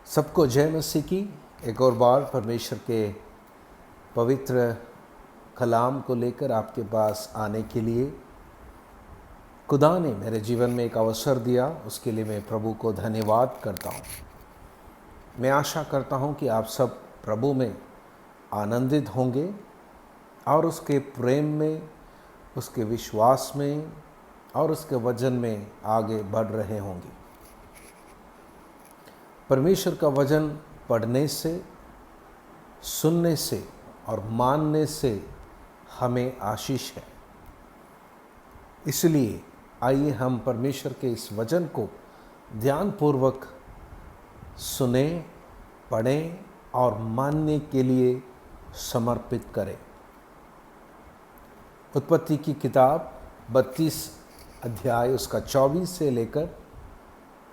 सबको जय मसीह की। एक और बार परमेश्वर के पवित्र कलाम को लेकर आपके पास आने के लिए खुदा ने मेरे जीवन में एक अवसर दिया, उसके लिए मैं प्रभु को धन्यवाद करता हूँ। मैं आशा करता हूँ कि आप सब प्रभु में आनंदित होंगे और उसके प्रेम में, उसके विश्वास में और उसके वचन में आगे बढ़ रहे होंगे। परमेश्वर का वचन पढ़ने से, सुनने से और मानने से हमें आशीष है। इसलिए आइए हम परमेश्वर के इस वचन को ध्यानपूर्वक सुने, पढ़ें और मानने के लिए समर्पित करें। उत्पत्ति की किताब 32 अध्याय उसका 24 से लेकर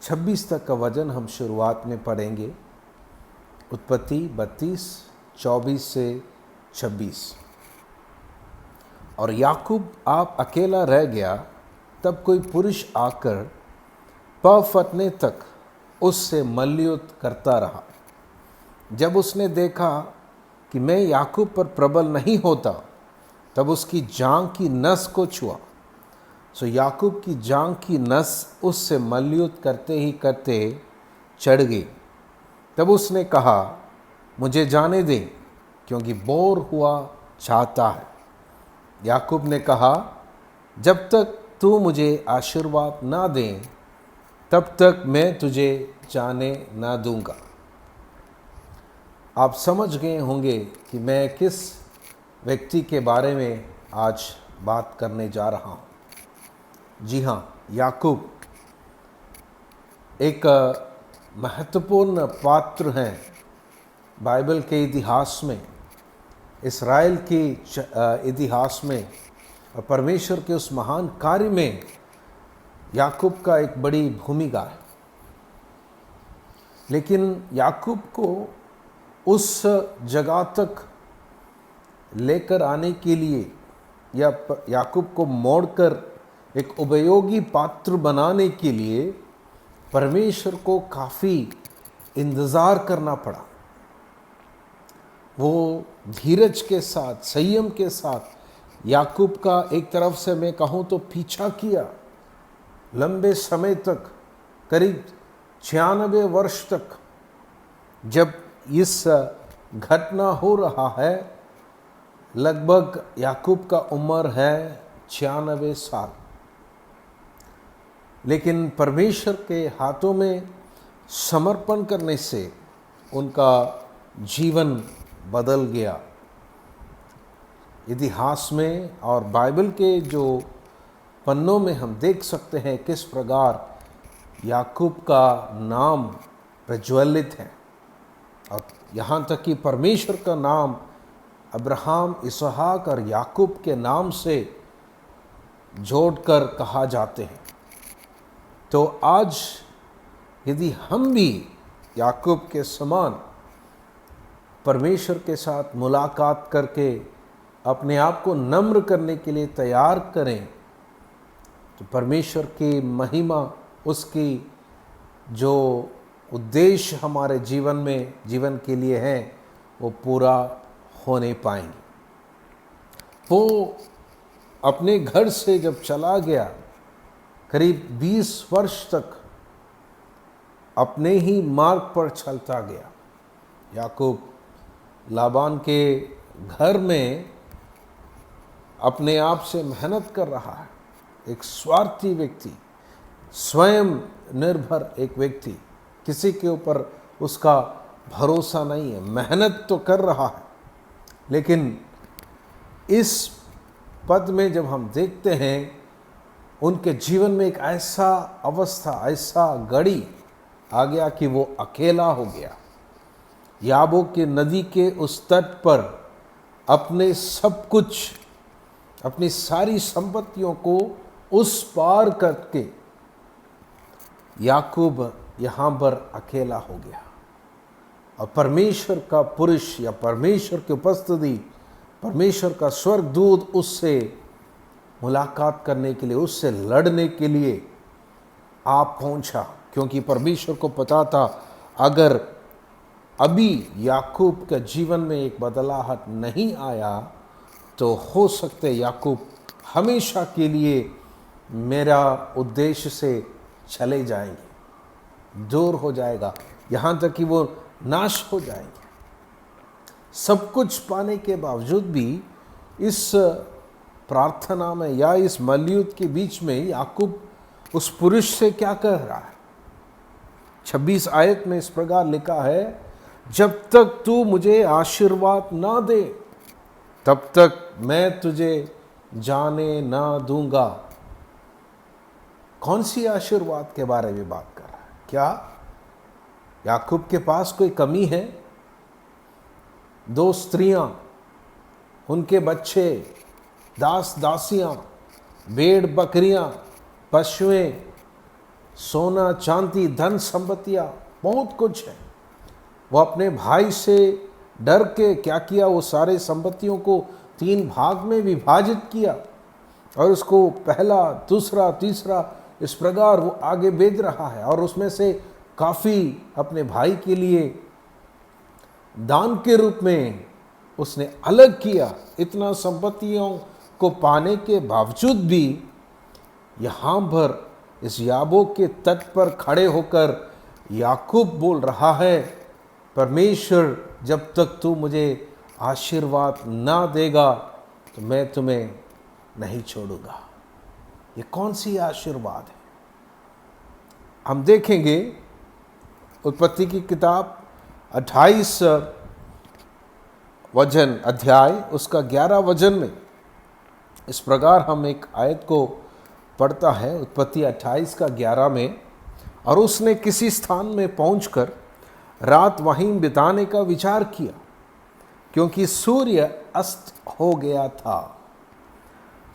26 तक का वचन हम शुरुआत में पढ़ेंगे। उत्पत्ति 32 24 से 26। और याकूब आप अकेला रह गया, तब कोई पुरुष आकर पौ फटने तक उससे मल्लयुद्ध करता रहा। जब उसने देखा कि मैं याकूब पर प्रबल नहीं होता, तब उसकी जांघ की नस को छुआ। सो याकूब की जांघ की नस उससे मल्लयुद्ध करते ही करते चढ़ गई। तब उसने कहा, मुझे जाने दे, क्योंकि बोर हुआ चाहता है। याकूब ने कहा, जब तक तू मुझे आशीर्वाद ना दे, तब तक मैं तुझे जाने ना दूंगा। आप समझ गए होंगे कि मैं किस व्यक्ति के बारे में आज बात करने जा रहा हूँ। जी हाँ, याकूब एक महत्वपूर्ण पात्र हैं बाइबल के इतिहास में, इस्राएल के इतिहास में, और परमेश्वर के उस महान कार्य में याकूब का एक बड़ी भूमिका है। लेकिन याकूब को उस जगह तक लेकर आने के लिए या याकूब को मोड़कर एक उपयोगी पात्र बनाने के लिए परमेश्वर को काफ़ी इंतज़ार करना पड़ा। वो धीरज के साथ, संयम के साथ याकूब का एक तरफ से मैं कहूँ तो पीछा किया। लंबे समय तक, करीब 96 वर्ष तक, जब इस घटना हो रहा है, लगभग याकूब का उम्र है 96 साल। लेकिन परमेश्वर के हाथों में समर्पण करने से उनका जीवन बदल गया। इतिहास में और बाइबल के जो पन्नों में हम देख सकते हैं किस प्रकार याकूब का नाम प्रज्वलित है। और यहाँ तक कि परमेश्वर का नाम अब्राहम, इसहाक और याकूब के नाम से जोड़कर कहा जाते हैं। तो आज यदि हम भी याकूब के समान परमेश्वर के साथ मुलाकात करके अपने आप को नम्र करने के लिए तैयार करें, तो परमेश्वर की महिमा, उसकी जो उद्देश्य हमारे जीवन के लिए है, वो पूरा होने पाएंगे। वो अपने घर से जब चला गया, करीब 20 वर्ष तक अपने ही मार्ग पर चलता गया। याकूब लाबान के घर में अपने आप से मेहनत कर रहा है। एक स्वार्थी व्यक्ति, स्वयं निर्भर एक व्यक्ति, किसी के ऊपर उसका भरोसा नहीं है, मेहनत तो कर रहा है। लेकिन इस पद में जब हम देखते हैं, उनके जीवन में एक ऐसा अवस्था, ऐसा घड़ी आ गया कि वो अकेला हो गया। याबोक के नदी के उस तट पर अपने सब कुछ, अपनी सारी संपत्तियों को उस पार करके याकूब यहाँ पर अकेला हो गया। और परमेश्वर का पुरुष या परमेश्वर की उपस्थिति, परमेश्वर का स्वर्गदूत उससे मुलाकात करने के लिए, उससे लड़ने के लिए आप पहुंचा, क्योंकि परमेश्वर को पता था अगर अभी याकूब के जीवन में एक बदलाहट नहीं आया, तो हो सकते याकूब हमेशा के लिए मेरा उद्देश्य से चले जाएंगे, दूर हो जाएगा, यहाँ तक कि वो नाश हो जाएंगे। सब कुछ पाने के बावजूद भी इस प्रार्थना में या इस मल्लयुद्ध के बीच में याकूब उस पुरुष से क्या कह रहा है? 26 आयत में इस प्रकार लिखा है, जब तक तू मुझे आशीर्वाद ना दे तब तक मैं तुझे जाने ना दूंगा। कौन सी आशीर्वाद के बारे में बात कर रहा है? क्या याकूब के पास कोई कमी है? 2 स्त्रियां, उनके बच्चे, दास दासियां, भेड़ बकरियां, पशुएं, सोना चांदी, धन संपत्तियां, बहुत कुछ है। वो अपने भाई से डर के क्या किया, वो सारे संपत्तियों को 3 भाग में विभाजित किया और उसको पहला, दूसरा, तीसरा इस प्रकार वो आगे भेज रहा है। और उसमें से काफ़ी अपने भाई के लिए दान के रूप में उसने अलग किया। इतना संपत्तियों को पाने के बावजूद भी यहाँ पर इस याबोक के तट पर खड़े होकर याकूब बोल रहा है, परमेश्वर जब तक तू मुझे आशीर्वाद ना देगा तो मैं तुम्हें नहीं छोड़ूंगा। ये कौन सी आशीर्वाद है? हम देखेंगे उत्पत्ति की किताब 28 वचन अध्याय उसका 11 वचन में इस प्रकार हम एक आयत को पढ़ता है, उत्पत्ति 28 का 11 में, और उसने किसी स्थान में पहुंचकर रात वहीं बिताने का विचार किया क्योंकि सूर्य अस्त हो गया था।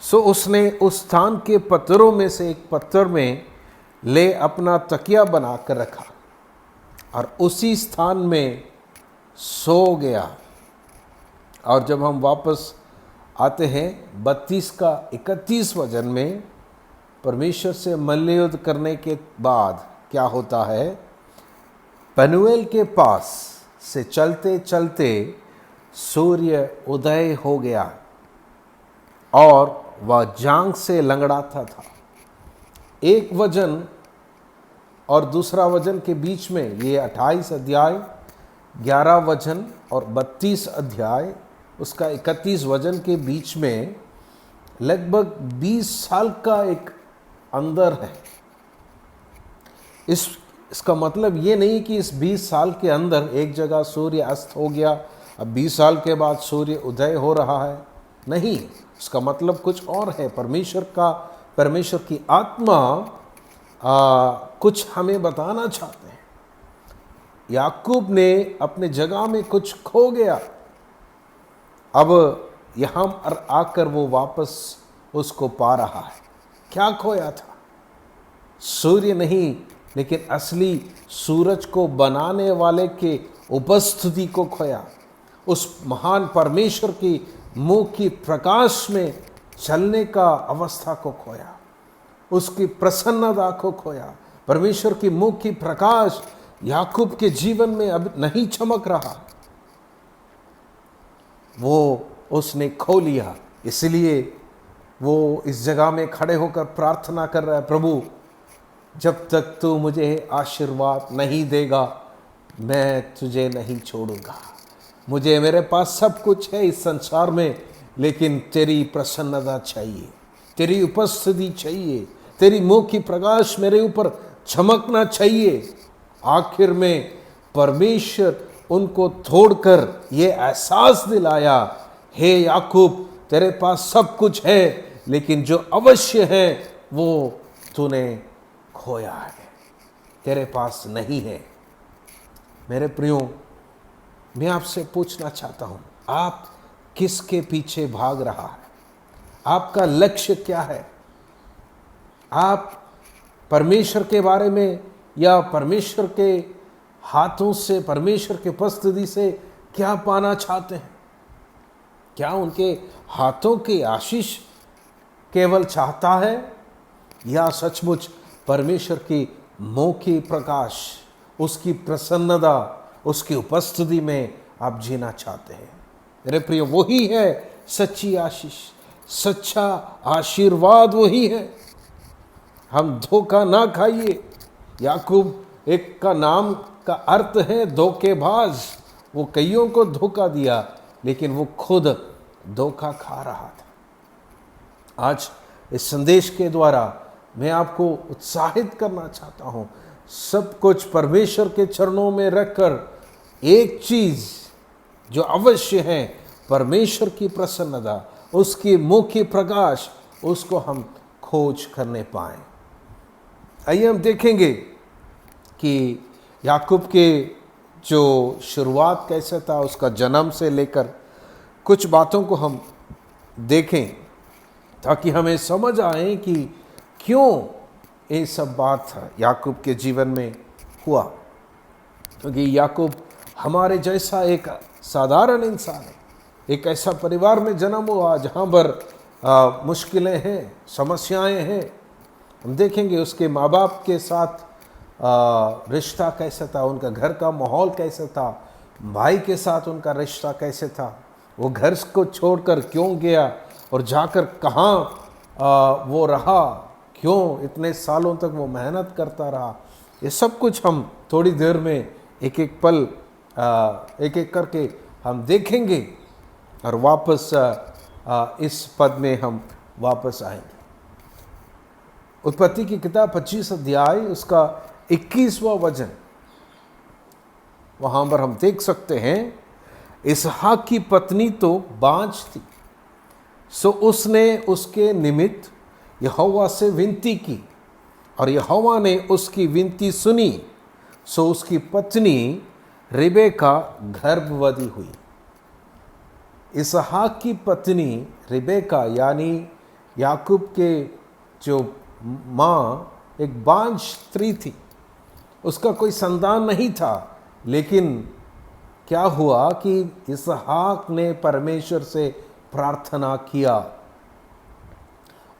सो उसने उस स्थान के पत्थरों में से एक पत्थर में ले अपना तकिया बनाकर रखा और उसी स्थान में सो गया। और जब हम वापस आते हैं 32 का 31 वचन में, परमेश्वर से मल्लयुद्ध करने के बाद क्या होता है, पनुएल के पास से चलते चलते सूर्य उदय हो गया और वह जांग से लंगड़ाता था। एक वचन और दूसरा वचन के बीच में, ये 28 अध्याय 11 वचन और 32 अध्याय उसका 31 वचन के बीच में लगभग 20 साल का एक अंदर है। इसका मतलब ये नहीं कि इस 20 साल के अंदर एक जगह सूर्य अस्त हो गया, अब 20 साल के बाद सूर्य उदय हो रहा है, नहीं, इसका मतलब कुछ और है। परमेश्वर की आत्मा कुछ हमें बताना चाहते हैं। याकूब ने अपने जगह में कुछ खो गया, अब यहाँ पर आकर वो वापस उसको पा रहा है। क्या खोया था? सूर्य नहीं, लेकिन असली सूरज को बनाने वाले के उपस्थिति को खोया। उस महान परमेश्वर की मुंह की प्रकाश में चलने का अवस्था को खोया, उसकी प्रसन्नता को खोया। परमेश्वर की मुंह की प्रकाश याकूब के जीवन में अब नहीं चमक रहा, वो उसने खो लिया। इसलिए वो इस जगह में खड़े होकर प्रार्थना कर रहा है, प्रभु जब तक तू मुझे आशीर्वाद नहीं देगा मैं तुझे नहीं छोड़ूंगा। मेरे पास सब कुछ है इस संसार में, लेकिन तेरी प्रसन्नता चाहिए, तेरी उपस्थिति चाहिए, तेरी मुंह की प्रकाश मेरे ऊपर चमकना चाहिए। आखिर में परमेश्वर उनको तोड़कर ये एहसास दिलाया, हे याकूब तेरे पास सब कुछ है, लेकिन जो अवश्य है वो तूने खोया है, तेरे पास नहीं है। मेरे प्रियो, मैं आपसे पूछना चाहता हूं, आप किसके पीछे भाग रहा है? आपका लक्ष्य क्या है? आप परमेश्वर के बारे में या परमेश्वर के हाथों से, परमेश्वर के उपस्थिति से क्या पाना चाहते हैं? क्या उनके हाथों की आशीष केवल चाहता है, या सचमुच परमेश्वर की मुंह की प्रकाश, उसकी प्रसन्नता, उसकी उपस्थिति में आप जीना चाहते हैं। मेरे प्रिय, वही है सच्ची आशीष, सच्चा आशीर्वाद वही है। हम धोखा ना खाइए। याकूब एक का नाम का अर्थ है धोखेबाज। वो कईयों को धोखा दिया, लेकिन वो खुद धोखा खा रहा था। आज इस संदेश के द्वारा मैं आपको उत्साहित करना चाहता हूं, सब कुछ परमेश्वर के चरणों में रखकर एक चीज जो अवश्य है, परमेश्वर की प्रसन्नता, उसकी मुख की प्रकाश, उसको हम खोज करने पाए। आइए हम देखेंगे कि याकूब के जो शुरुआत कैसे था, उसका जन्म से लेकर कुछ बातों को हम देखें, ताकि हमें समझ आए कि क्यों ये सब बात याकूब के जीवन में हुआ। क्योंकि याकूब हमारे जैसा एक साधारण इंसान है, एक ऐसा परिवार में जन्म हुआ जहाँ पर मुश्किलें हैं, समस्याएं हैं। हम देखेंगे उसके माँ बाप के साथ रिश्ता कैसा था, उनका घर का माहौल कैसा था, भाई के साथ उनका रिश्ता कैसे था, वो घर को छोड़कर क्यों गया और जाकर कहाँ वो रहा, क्यों इतने सालों तक वो मेहनत करता रहा। ये सब कुछ हम थोड़ी देर में एक एक पल एक एक करके हम देखेंगे और वापस इस पद में हम वापस आएंगे। उत्पत्ति की किताब 25 अध्याय उसका 21वां वचन, वहां पर हम देख सकते हैं, इसहाक की पत्नी तो बाँझ थी, सो उसने उसके निमित्त यहोवा से विनती की और यहोवा ने उसकी विनती सुनी, सो उसकी पत्नी रिबेका गर्भवती हुई। इसहाक की पत्नी रिबेका यानी याकूब के जो माँ एक बाँझ स्त्री थी, उसका कोई संतान नहीं था। लेकिन क्या हुआ कि इसहाक ने परमेश्वर से प्रार्थना किया।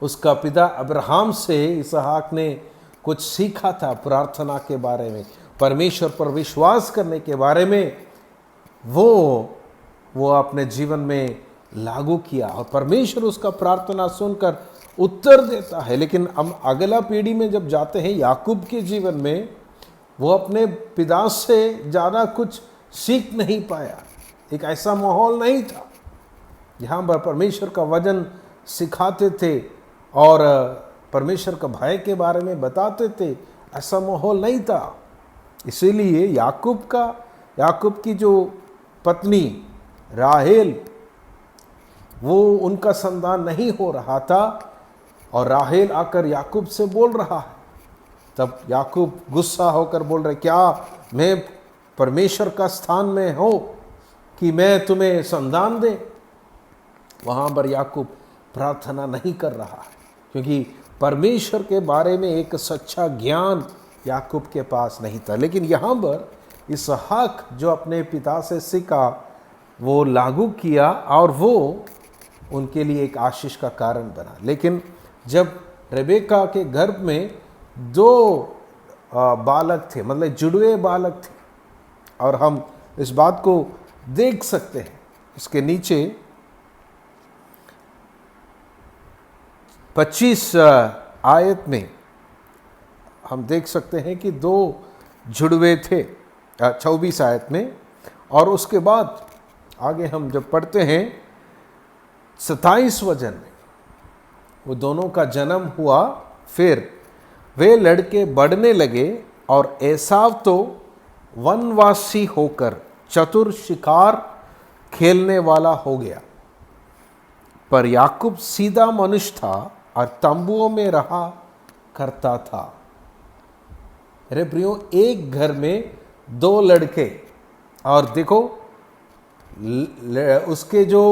उसका पिता अब्राहम से इसहाक ने कुछ सीखा था प्रार्थना के बारे में, परमेश्वर पर विश्वास करने के बारे में। वो अपने जीवन में लागू किया और परमेश्वर उसका प्रार्थना सुनकर उत्तर देता है। लेकिन हम अगला पीढ़ी में जब जाते हैं, याकूब के जीवन में वो अपने पिता से ज़्यादा कुछ सीख नहीं पाया। एक ऐसा माहौल नहीं था यहाँ पर परमेश्वर का वचन सिखाते थे और परमेश्वर का भय के बारे में बताते थे, ऐसा माहौल नहीं था। इसीलिए याकूब की जो पत्नी राहेल, वो उनका संतान नहीं हो रहा था और राहेल आकर याकूब से बोल रहा है। तब याकूब गुस्सा होकर बोल रहे, क्या मैं परमेश्वर का स्थान में हो कि मैं तुम्हें संतान दे? वहाँ पर याकूब प्रार्थना नहीं कर रहा है, क्योंकि परमेश्वर के बारे में एक सच्चा ज्ञान याकूब के पास नहीं था। लेकिन यहाँ पर इसहाक जो अपने पिता से सीखा वो लागू किया और वो उनके लिए एक आशीष का कारण बना। लेकिन जब रेबेका के गर्भ में 2 बालक थे, मतलब जुड़वे बालक थे, और हम इस बात को देख सकते हैं इसके नीचे 25 आयत में हम देख सकते हैं कि 2 जुड़वे थे 24 आयत में। और उसके बाद आगे हम जब पढ़ते हैं 27 वचन में, वो दोनों का जन्म हुआ। फिर वे लड़के बढ़ने लगे और एसाव तो वनवासी होकर चतुर शिकार खेलने वाला हो गया, पर याकूब सीधा मनुष्य था और तंबुओं में रहा करता था। अरे प्रियो, एक घर में 2 लड़के, और देखो उसके जो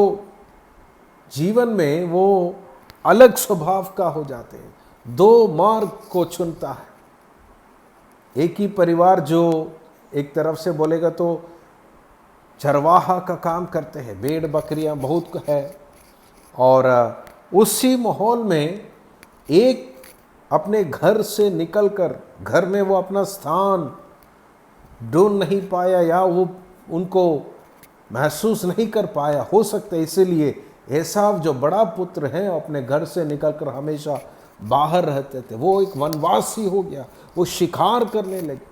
जीवन में वो अलग स्वभाव का हो जाते हैं। 2 मार्ग को चुनता है। एक ही परिवार जो एक तरफ से बोलेगा तो चरवाहा का काम करते हैं, भेड़ बकरियां बहुत है, और उसी माहौल में एक अपने घर से निकलकर घर में वो अपना स्थान ढूंढ नहीं पाया या वो उनको महसूस नहीं कर पाया। हो सकता है इसीलिए एसाव जो बड़ा पुत्र है अपने घर से निकलकर हमेशा बाहर रहते थे, वो एक वनवासी हो गया, वो शिकार करने लगे।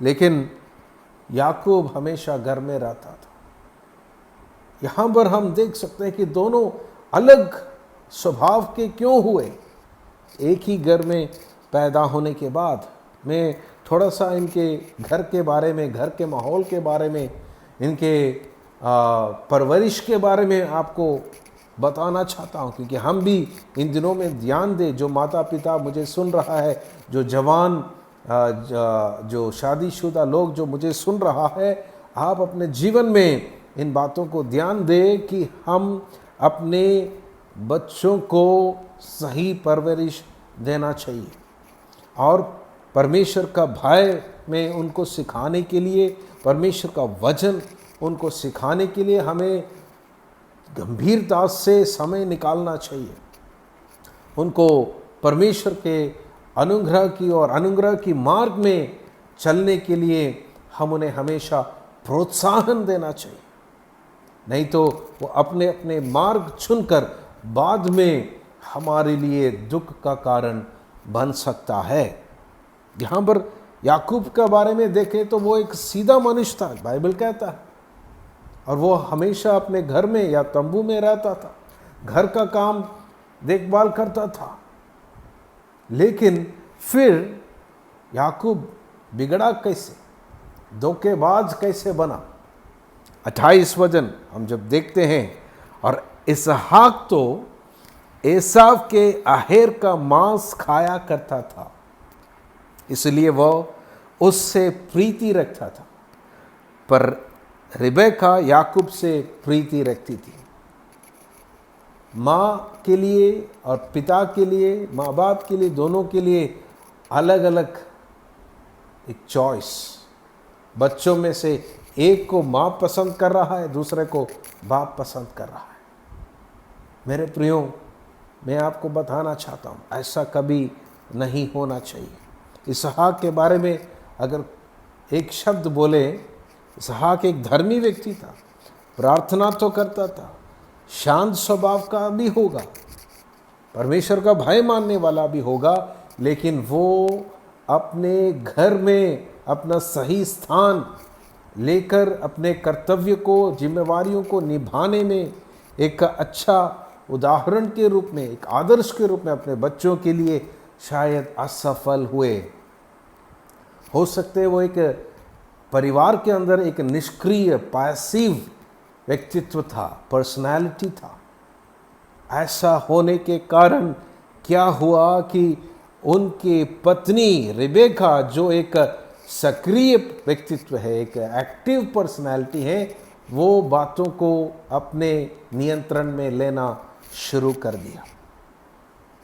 लेकिन याकूब हमेशा घर में रहता था। यहां पर हम देख सकते हैं कि दोनों अलग स्वभाव के क्यों हुए। एक ही घर में पैदा होने के बाद मैं थोड़ा सा इनके घर के बारे में, घर के माहौल के बारे में, इनके परवरिश के बारे में आपको बताना चाहता हूँ, क्योंकि हम भी इन दिनों में ध्यान दें। जो माता पिता मुझे सुन रहा है, जो जवान, जो शादीशुदा लोग जो मुझे सुन रहा है, आप अपने जीवन में इन बातों को ध्यान दें कि हम अपने बच्चों को सही परवरिश देना चाहिए और परमेश्वर का भय में उनको सिखाने के लिए, परमेश्वर का वचन उनको सिखाने के लिए हमें गंभीरता से समय निकालना चाहिए। उनको परमेश्वर के अनुग्रह की और अनुग्रह की मार्ग में चलने के लिए हम उन्हें हमेशा प्रोत्साहन देना चाहिए। नहीं तो वो अपने अपने मार्ग चुनकर बाद में हमारे लिए दुख का कारण बन सकता है। यहाँ पर याकूब के बारे में देखें तो वो एक सीधा मनुष्य था, बाइबल कहता है, और वो हमेशा अपने घर में या तंबू में रहता था, घर का काम देखभाल करता था। लेकिन फिर याकूब बिगड़ा कैसे, धोखेबाज कैसे बना। 28 वचन हम जब देखते हैं, और इसहाक तो एसाव के आहेर का मांस खाया करता था, इसलिए वह उससे प्रीति रखता था, पर रिबेका याकूब से प्रीति रखती थी। माँ के लिए और पिता के लिए, माँ बाप के लिए, दोनों के लिए अलग अलग एक चॉइस। बच्चों में से एक को माँ पसंद कर रहा है, दूसरे को बाप पसंद कर रहा है। मेरे प्रियो, मैं आपको बताना चाहता हूँ, ऐसा कभी नहीं होना चाहिए। इसहाक के बारे में अगर एक शब्द बोले, इसहाक एक धर्मी व्यक्ति था, प्रार्थना तो करता था, शांत स्वभाव का भी होगा, परमेश्वर का भय मानने वाला भी होगा, लेकिन वो अपने घर में अपना सही स्थान लेकर अपने कर्तव्य को, जिम्मेवारियों को निभाने में एक अच्छा उदाहरण के रूप में, एक आदर्श के रूप में अपने बच्चों के लिए शायद असफल हुए। हो सकते हैं वो एक परिवार के अंदर एक निष्क्रिय, पैसिव व्यक्तित्व था, पर्सनालिटी था। ऐसा होने के कारण क्या हुआ कि उनकी पत्नी रिबेका, जो एक सक्रिय व्यक्तित्व है, एक एक्टिव पर्सनालिटी है, वो बातों को अपने नियंत्रण में लेना शुरू कर दिया।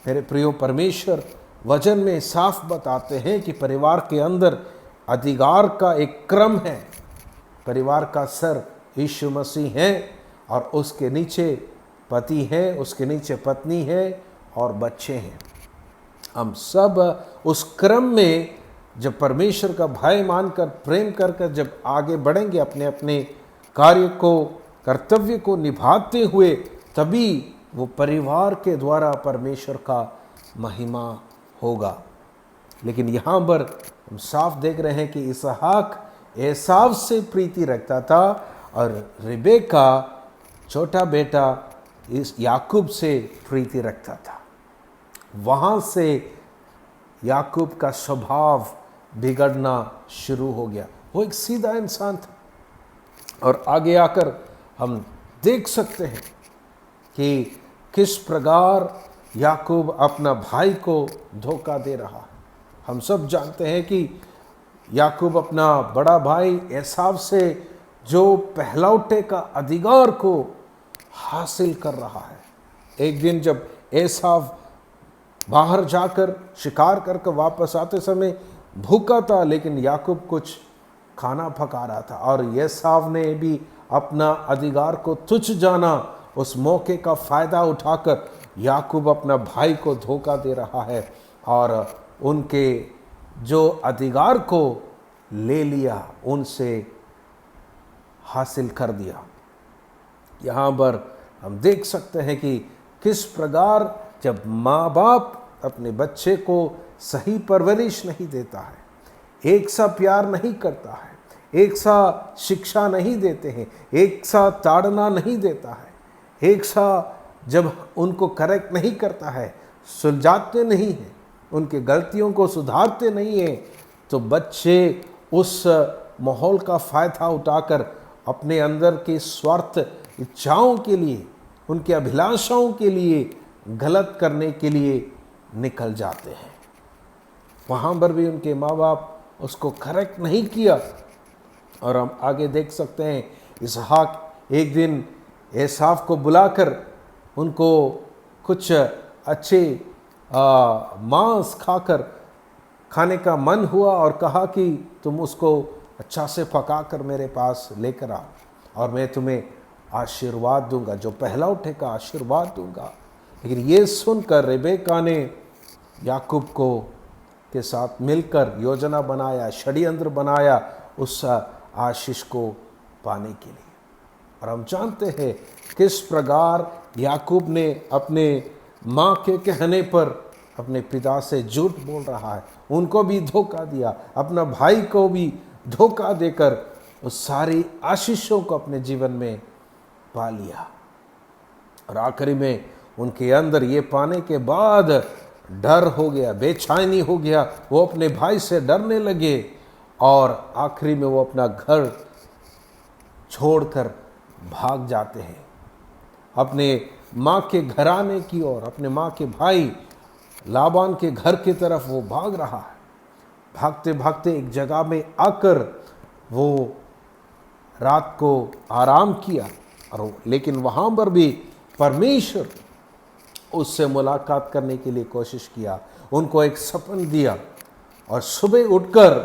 मेरे प्रियो, परमेश्वर वचन में साफ बताते हैं कि परिवार के अंदर अधिकार का एक क्रम है। परिवार का सर यीशु मसीह है, और उसके नीचे पति है, उसके नीचे पत्नी है और बच्चे हैं। हम सब उस क्रम में जब परमेश्वर का भय मानकर, प्रेम कर जब आगे बढ़ेंगे अपने अपने कार्य को, कर्तव्य को निभाते हुए, तभी वो परिवार के द्वारा परमेश्वर का महिमा होगा। लेकिन यहाँ पर हम साफ देख रहे हैं कि इसहाक एसाव से प्रीति रखता था और रिबेका, छोटा बेटा, इस याकूब से प्रीति रखता था। वहाँ से याकूब का स्वभाव बिगड़ना शुरू हो गया। वो एक सीधा इंसान था, और आगे आकर हम देख सकते हैं कि किस प्रकार याकूब अपना भाई को धोखा दे रहा है। हम सब जानते हैं कि याकूब अपना बड़ा भाई एसाव से जो पहलौठे का अधिकार को हासिल कर रहा है। एक दिन जब एसाव बाहर जाकर शिकार करके वापस आते समय भूखा था, लेकिन याकूब कुछ खाना पका रहा था, और एसाव ने भी अपना अधिकार को तुच्छ जाना। उस मौके का फ़ायदा उठाकर याकूब अपना भाई को धोखा दे रहा है और उनके जो अधिकार को ले लिया, उनसे हासिल कर दिया। यहाँ पर हम देख सकते हैं कि किस प्रकार जब माँ बाप अपने बच्चे को सही परवरिश नहीं देता है, एक सा प्यार नहीं करता है, एक सा शिक्षा नहीं देते हैं, एक सा ताड़ना नहीं देता है, एक सा जब उनको करेक्ट नहीं करता है, सुलझाते नहीं हैं, उनके गलतियों को सुधारते नहीं हैं, तो बच्चे उस माहौल का फ़ायदा उठाकर अपने अंदर के स्वार्थ इच्छाओं के लिए, उनके अभिलाषाओं के लिए गलत करने के लिए निकल जाते हैं। वहाँ पर भी उनके माँ बाप उसको करेक्ट नहीं किया। और हम आगे देख सकते हैं, इसहाक एक दिन एसाव को बुलाकर उनको कुछ अच्छे मांस खाने का मन हुआ और कहा कि तुम उसको अच्छा से पका कर मेरे पास लेकर आओ और मैं तुम्हें आशीर्वाद दूंगा, जो पहला उठेगा आशीर्वाद दूंगा। लेकिन ये सुनकर रेबेका ने याकूब को के साथ मिलकर योजना बनाया, षड्यंत्र बनाया उस आशीष को पाने के लिए। और हम जानते हैं किस प्रकार याकूब ने अपने माँ के कहने पर अपने पिता से झूठ बोल रहा है, उनको भी धोखा दिया, अपना भाई को भी धोखा देकर उस सारी आशीषों को अपने जीवन में पा लिया। और आखिरी में उनके अंदर ये पाने के बाद डर हो गया, बेचैनी हो गया, वो अपने भाई से डरने लगे और आखिरी में वो अपना घर छोड़कर भाग जाते हैं अपने माँ के घराने की ओर, अपने माँ के भाई लाबान के घर की तरफ वो भाग रहा है। भागते भागते एक जगह में आकर वो रात को आराम किया, और लेकिन वहाँ पर भी परमेश्वर उससे मुलाकात करने के लिए कोशिश किया, उनको एक सपन दिया और सुबह उठकर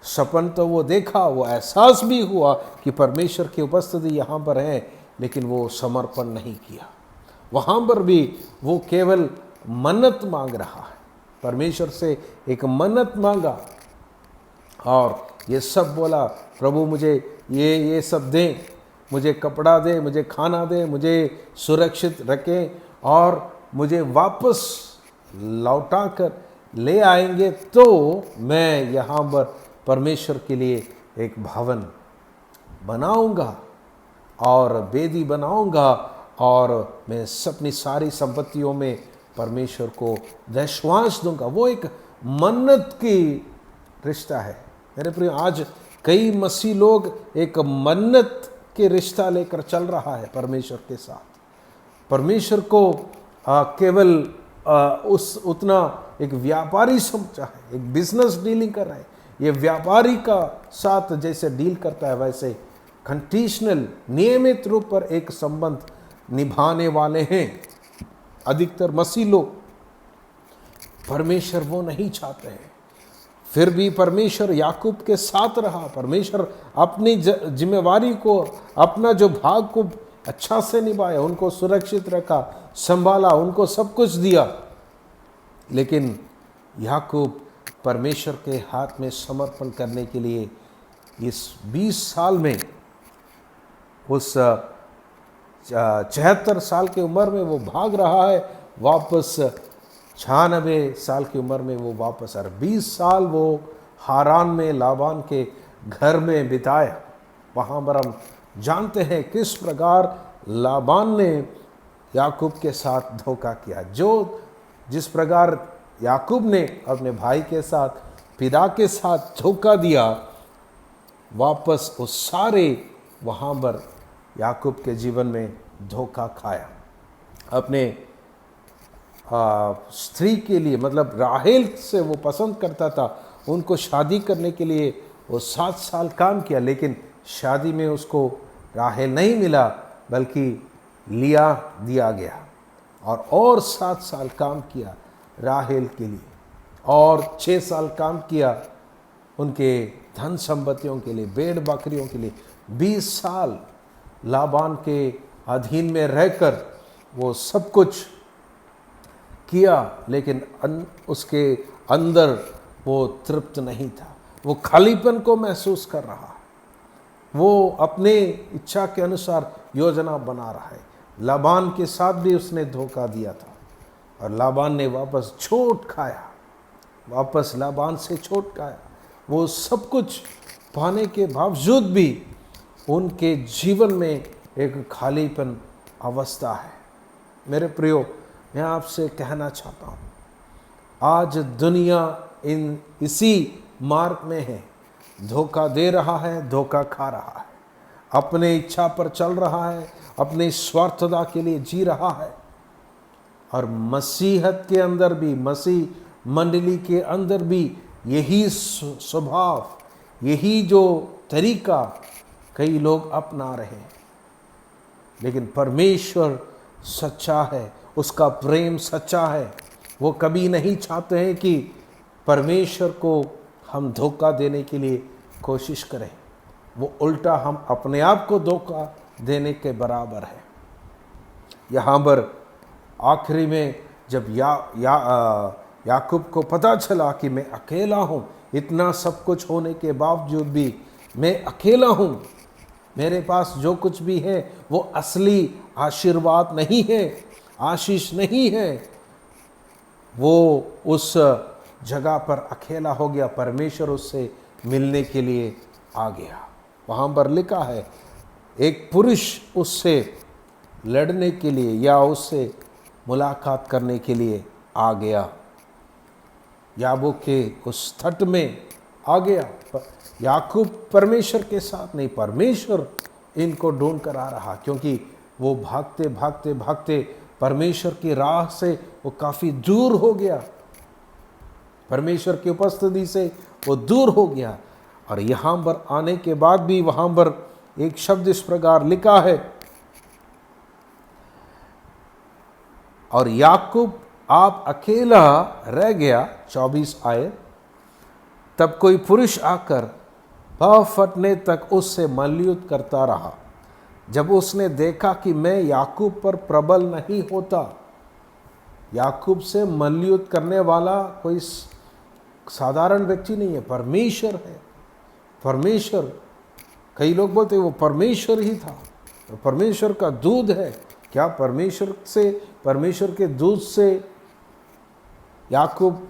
सपन तो वो देखा, वो एहसास भी हुआ कि परमेश्वर की उपस्थिति यहाँ पर है, लेकिन वो समर्पण नहीं किया। वहाँ पर भी वो केवल मन्नत मांग रहा है, परमेश्वर से एक मन्नत मांगा और ये सब बोला, प्रभु मुझे ये सब दें, मुझे कपड़ा दे, मुझे खाना दे, मुझे सुरक्षित रखें और मुझे वापस लौटा कर ले आएंगे तो मैं यहाँ पर परमेश्वर के लिए एक भवन बनाऊंगा और वेदी बनाऊंगा और मैं अपनी सारी संपत्तियों में परमेश्वर को दशवांश दूंगा। वो एक मन्नत की रिश्ता है मेरे प्रिय। आज कई मसीह लोग एक मन्नत के रिश्ता लेकर चल रहा है परमेश्वर के साथ, परमेश्वर को केवल उतना एक व्यापारी समझा है, एक बिजनेस डीलिंग कर रहा है। ये व्यापारी का साथ जैसे डील करता है वैसे कंडीशनल नियमित रूप पर एक संबंध निभाने वाले हैं अधिकतर मसीह लोग। परमेश्वर वो नहीं चाहते हैं। फिर भी परमेश्वर याकूब के साथ रहा, परमेश्वर अपनी जिम्मेवारी को, अपना जो भाग को अच्छा से निभाया, उनको सुरक्षित रखा, संभाला, उनको सब कुछ दिया। लेकिन याकूब परमेश्वर के हाथ में समर्पण करने के लिए इस 20 साल में, उस 74 साल की उम्र में वो भाग रहा है वापस, 96 साल की उम्र में वो वापस, और 20 साल वो हारान में लाबान के घर में बिताया। वहाँ पर हम जानते हैं किस प्रकार लाबान ने याकूब के साथ धोखा किया। जिस प्रकार याकूब ने अपने भाई के साथ, पिता के साथ धोखा दिया, वापस उस सारे वहाँ पर याकूब के जीवन में धोखा खाया। अपने स्त्री के लिए, मतलब राहेल से वो पसंद करता था, उनको शादी करने के लिए वो 7 साल काम किया, लेकिन शादी में उसको राहेल नहीं मिला बल्कि लिया दिया गया। और 7 साल काम किया राहेल के लिए, और 6 साल काम किया उनके धन संपत्तियों के लिए, भेड़ बकरियों के लिए। 20 साल लाबान के अधीन में रहकर वो सब कुछ किया, लेकिन उसके अंदर वो तृप्त नहीं था, वो खालीपन को महसूस कर रहा है, वो अपने इच्छा के अनुसार योजना बना रहा है। लाबान के साथ भी उसने धोखा दिया था और लाबान ने वापस छोट खाया, वापस लाबान से छोट खाया। वो सब कुछ पाने के बावजूद भी उनके जीवन में एक खालीपन अवस्था है। मेरे प्रियो, मैं आपसे कहना चाहता हूँ, आज दुनिया इसी मार्ग में है, धोखा दे रहा है, धोखा खा रहा है, अपने इच्छा पर चल रहा है, अपने स्वार्थता के लिए जी रहा है। और मसीहत के अंदर भी, मसीह मंडली के अंदर भी यही स्वभाव, यही जो तरीका कई लोग अपना रहे हैं। लेकिन परमेश्वर सच्चा है, उसका प्रेम सच्चा है। वो कभी नहीं चाहते हैं कि परमेश्वर को हम धोखा देने के लिए कोशिश करें। वो उल्टा हम अपने आप को धोखा देने के बराबर है। यहाँ पर आखिरी में जब याकूब को पता चला कि मैं अकेला हूँ, इतना सब कुछ होने के बावजूद भी मैं अकेला हूँ, मेरे पास जो कुछ भी है वो असली आशीर्वाद नहीं है, आशीष नहीं है, वो उस जगह पर अकेला हो गया। परमेश्वर उससे मिलने के लिए आ गया। वहाँ पर लिखा है, एक पुरुष उससे लड़ने के लिए या उससे मुलाकात करने के लिए आ गया, याबोक के उस तट में आ गया। याकूब परमेश्वर के साथ नहीं, परमेश्वर इनको ढूंढ कर आ रहा, क्योंकि वो भागते भागते भागते परमेश्वर की राह से वो काफ़ी दूर हो गया, परमेश्वर की उपस्थिति से वो दूर हो गया। और यहाँ पर आने के बाद भी वहाँ पर एक शब्द इस प्रकार लिखा है, और याकूब आप अकेला रह गया। 24 आयत, तब कोई पुरुष आकर पाँव फटने तक उससे मल्लयुद्ध करता रहा। जब उसने देखा कि मैं याकूब पर प्रबल नहीं होता, याकूब से मल्लयुद्ध करने वाला कोई साधारण व्यक्ति नहीं है, परमेश्वर है। परमेश्वर, कई लोग बोलते वो परमेश्वर ही था, तो परमेश्वर का दूध है। क्या परमेश्वर से, परमेश्वर के दूध से याकूब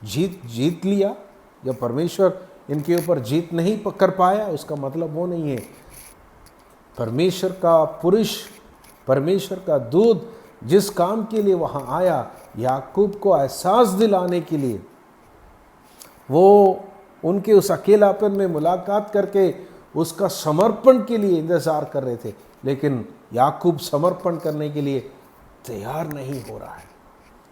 जीत लिया, या परमेश्वर इनके ऊपर जीत नहीं कर पाया? उसका मतलब वो नहीं है। परमेश्वर का पुरुष, परमेश्वर का दूध जिस काम के लिए वहाँ आया, याकूब को एहसास दिलाने के लिए, वो उनके उस अकेलापन में मुलाकात करके उसका समर्पण के लिए इंतज़ार कर रहे थे। लेकिन याकूब समर्पण करने के लिए तैयार नहीं हो रहा है।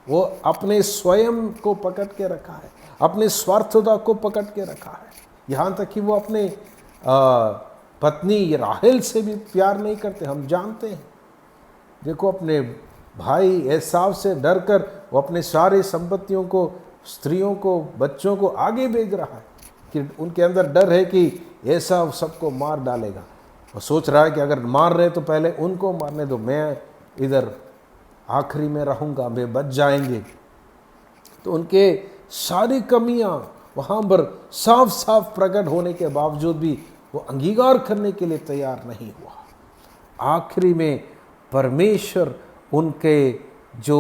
वो अपने स्वयं को पकड़ के रखा है, अपने स्वार्थता को पकड़ के रखा है, यहाँ तक कि वो अपने पत्नी राहेल से भी प्यार नहीं करते। हम जानते हैं, देखो अपने भाई एसाव से डर कर वो अपने सारे संपत्तियों को, स्त्रियों को, बच्चों को आगे भेज रहा है कि उनके अंदर डर है कि एसाव सबको मार डालेगा। वो सोच रहा है कि अगर मार रहे तो पहले उनको मारने दो, मैं इधर आखिरी में रहूँगा, वे बच जाएंगे। तो उनके सारी कमियां वहाँ पर साफ साफ प्रकट होने के बावजूद भी वो अंगीकार करने के लिए तैयार नहीं हुआ। आखिरी में परमेश्वर उनके जो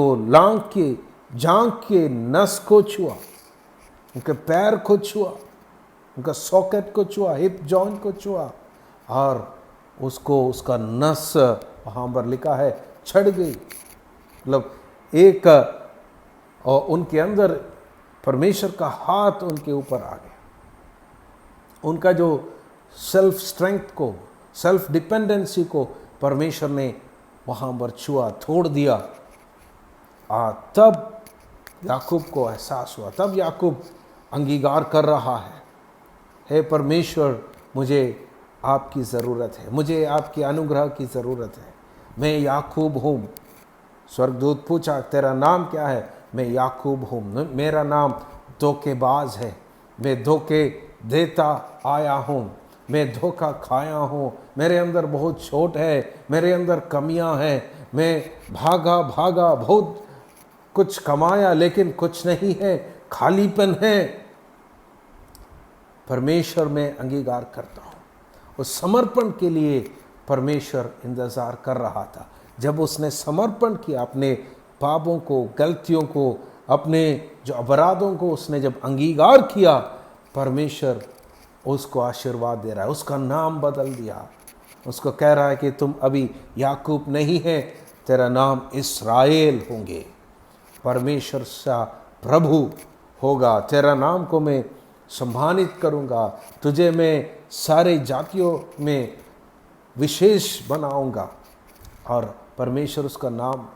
जांघ के नस को छुआ, उनके पैर को छुआ, उनका सॉकेट को छुआ, हिप जॉइंट को छुआ, और उसको, उसका नस वहाँ पर लिखा है छड़ गई। मतलब एक, और उनके अंदर परमेश्वर का हाथ उनके ऊपर आ गया। उनका जो सेल्फ स्ट्रेंथ को, सेल्फ डिपेंडेंसी को परमेश्वर ने वहाँ पर छुआ, तोड़ दिया। तब याकूब को एहसास हुआ, तब याकूब अंगीकार कर रहा है, हे परमेश्वर, मुझे आपकी ज़रूरत है, मुझे आपके अनुग्रह की ज़रूरत है। मैं याकूब हूँ। स्वर्गदूत पूछा, तेरा नाम क्या है? मैं याकूब हूँ, मेरा नाम धोखेबाज है, मैं धोखे देता आया हूँ, मैं धोखा खाया हूँ, मेरे अंदर बहुत छोट है, मेरे अंदर कमियां हैं, मैं भागा बहुत कुछ कमाया लेकिन कुछ नहीं है, खालीपन है। परमेश्वर में अंगीकार करता हूँ। उस समर्पण के लिए परमेश्वर इंतज़ार कर रहा था। जब उसने समर्पण किया, अपने पापों को, गलतियों को, अपने जो अपराधों को उसने जब अंगीकार किया, परमेश्वर उसको आशीर्वाद दे रहा है, उसका नाम बदल दिया। उसको कह रहा है कि तुम अभी याकूब नहीं है, तेरा नाम इस्राएल होंगे, परमेश्वर सा प्रभु होगा, तेरा नाम को मैं सम्मानित करूँगा, तुझे मैं सारे जातियों में विशेष बनाऊँगा। और परमेश्वर उसका नाम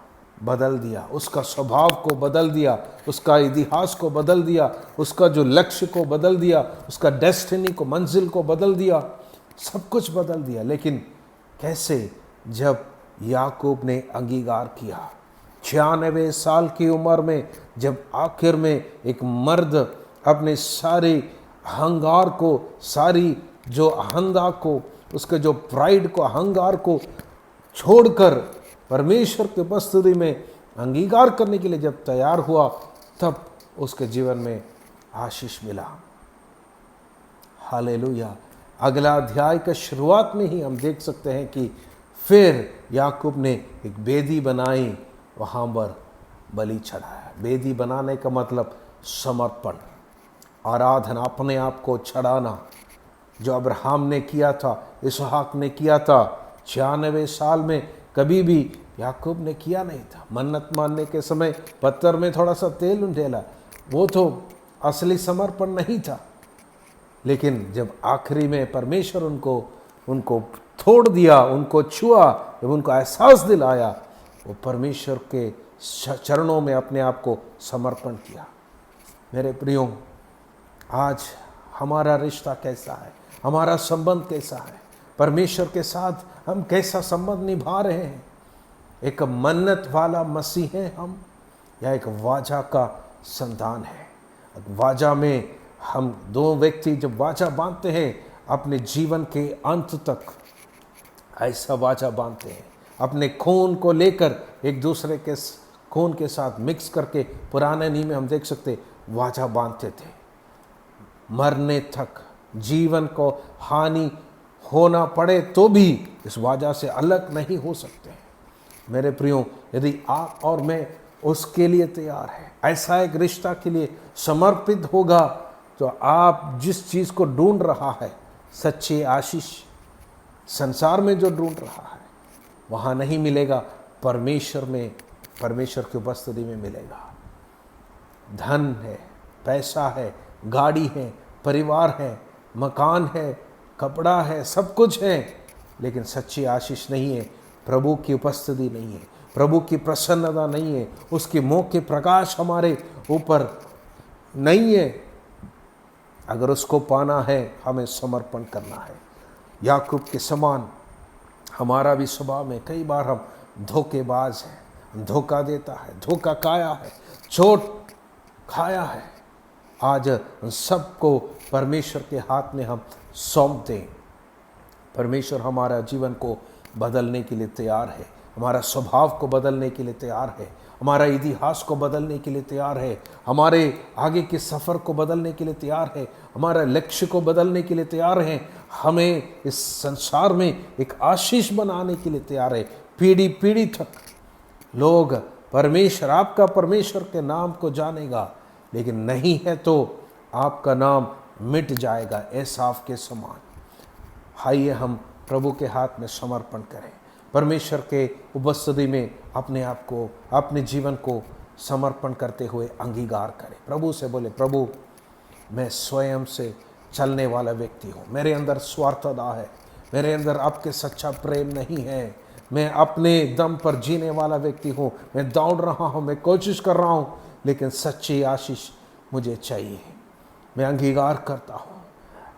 बदल दिया, उसका स्वभाव को बदल दिया, उसका इतिहास को बदल दिया, उसका जो लक्ष्य को बदल दिया, उसका डेस्टिनी को, मंजिल को बदल दिया, सब कुछ बदल दिया। लेकिन कैसे? जब याकूब ने अंगीकार किया। 96 साल की उम्र में जब आखिर में एक मर्द अपने सारे अहंकार को, सारी जो अहंदा को, उसके जो प्राइड को, अहंकार को छोड़कर परमेश्वर की उपस्थिति में अंगीकार करने के लिए जब तैयार हुआ, तब उसके जीवन में आशीष मिला। हालेलुया। अगला अध्याय का शुरुआत में ही हम देख सकते हैं कि फिर याकूब ने एक वेदी बनाई, वहाँ पर बलि चढ़ाया। वेदी बनाने का मतलब समर्पण, आराधना, अपने आप को चढ़ाना, जो अब्राहम ने किया था, इसहाक ने किया था। 96 साल में कभी भी याकूब ने किया नहीं था। मन्नत मानने के समय पत्थर में थोड़ा सा तेल उंडेला, वो तो असली समर्पण नहीं था। लेकिन जब आखिरी में परमेश्वर उनको छोड़ दिया, उनको छुआ, जब उनको एहसास दिलाया, वो परमेश्वर के चरणों में अपने आप को समर्पण किया। मेरे प्रियो, आज हमारा रिश्ता कैसा है? हमारा संबंध कैसा है? परमेश्वर के साथ हम कैसा संबंध निभा रहे हैं? एक मन्नत वाला मसीह है हम, या एक वाचा का संतान है? वाचा में हम दो व्यक्ति जब वाचा बांधते हैं, अपने जीवन के अंत तक ऐसा वाचा बांधते हैं, अपने खून को लेकर एक दूसरे के खून के साथ मिक्स करके। पुराने नियम में हम देख सकते वाचा बांधते थे, मरने तक, जीवन को हानि होना पड़े तो भी इस वाचा से अलग नहीं हो सकते। मेरे प्रियो, यदि आप और मैं उसके लिए तैयार है, ऐसा एक रिश्ता के लिए समर्पित होगा, तो आप जिस चीज़ को ढूंढ रहा है, सच्ची आशीष संसार में जो ढूंढ रहा है, वहाँ नहीं मिलेगा, परमेश्वर में, परमेश्वर की उपस्थिति में मिलेगा। धन है, पैसा है, गाड़ी है, परिवार है, मकान है, कपड़ा है, सब कुछ है, लेकिन सच्ची आशीष नहीं है, प्रभु की उपस्थिति नहीं है, प्रभु की प्रसन्नता नहीं है, उसकी मुख के प्रकाश हमारे ऊपर नहीं है। अगर उसको पाना है, हमें समर्पण करना है। याकूब के समान हमारा भी स्वभाव में कई बार हम धोखेबाज हैं, हम धोखा देता है, धोखा खाया है, चोट खाया है। आज उन सबको परमेश्वर के हाथ में हम सौंप दें। परमेश्वर हमारा जीवन को बदलने के लिए तैयार है, हमारा स्वभाव को बदलने के लिए तैयार है, हमारा इतिहास को बदलने के लिए तैयार है, हमारे आगे के सफ़र को बदलने के लिए तैयार है, हमारा लक्ष्य को बदलने के लिए तैयार है, हमें इस संसार में एक आशीष बनाने के लिए तैयार है। पीढ़ी पीढ़ी तक लोग परमेश्वर, आपका परमेश्वर के नाम को जानेगा, लेकिन नहीं है तो आपका नाम मिट जाएगा एसाव के समान। आइए हम प्रभु के हाथ में समर्पण करें, परमेश्वर के उपस्थिति में अपने आप को, अपने जीवन को समर्पण करते हुए अंगीकार करें। प्रभु से बोले, प्रभु मैं स्वयं से चलने वाला व्यक्ति हूँ, मेरे अंदर स्वार्थता है, मेरे अंदर आपके सच्चा प्रेम नहीं है, मैं अपने दम पर जीने वाला व्यक्ति हूँ, मैं दौड़ रहा हूँ, मैं कोशिश कर रहा हूँ, लेकिन सच्ची आशीष मुझे चाहिए। मैं अंगीकार करता हूँ,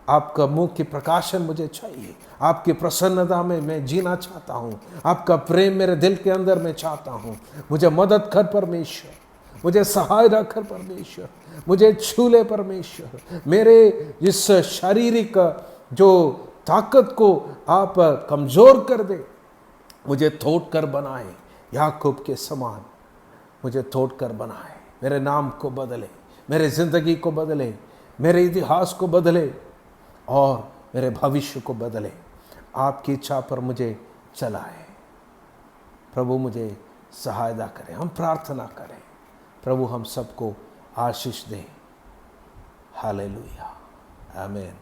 आपका मुख की प्रकाशन मुझे चाहिए, आपकी प्रसन्नता में मैं जीना चाहता हूँ, आपका प्रेम मेरे दिल के अंदर मैं चाहता हूँ। मुझे मदद कर परमेश्वर, मुझे सहायता कर परमेश्वर, मुझे छू ले परमेश्वर। मेरे इस शारीरिक जो ताकत को आप कमज़ोर कर दे, मुझे तोड़ कर बनाए, याकूब के समान मुझे तोड़ कर बनाए। मेरे नाम को बदले, मेरे ज़िंदगी को बदले, मेरे इतिहास को बदले। और मेरे भविष्य को बदले, आपकी इच्छा पर मुझे चलाए। प्रभु मुझे सहायता करें। हम प्रार्थना करें, प्रभु हम सबको आशीष दें। हालेलुया, आमीन।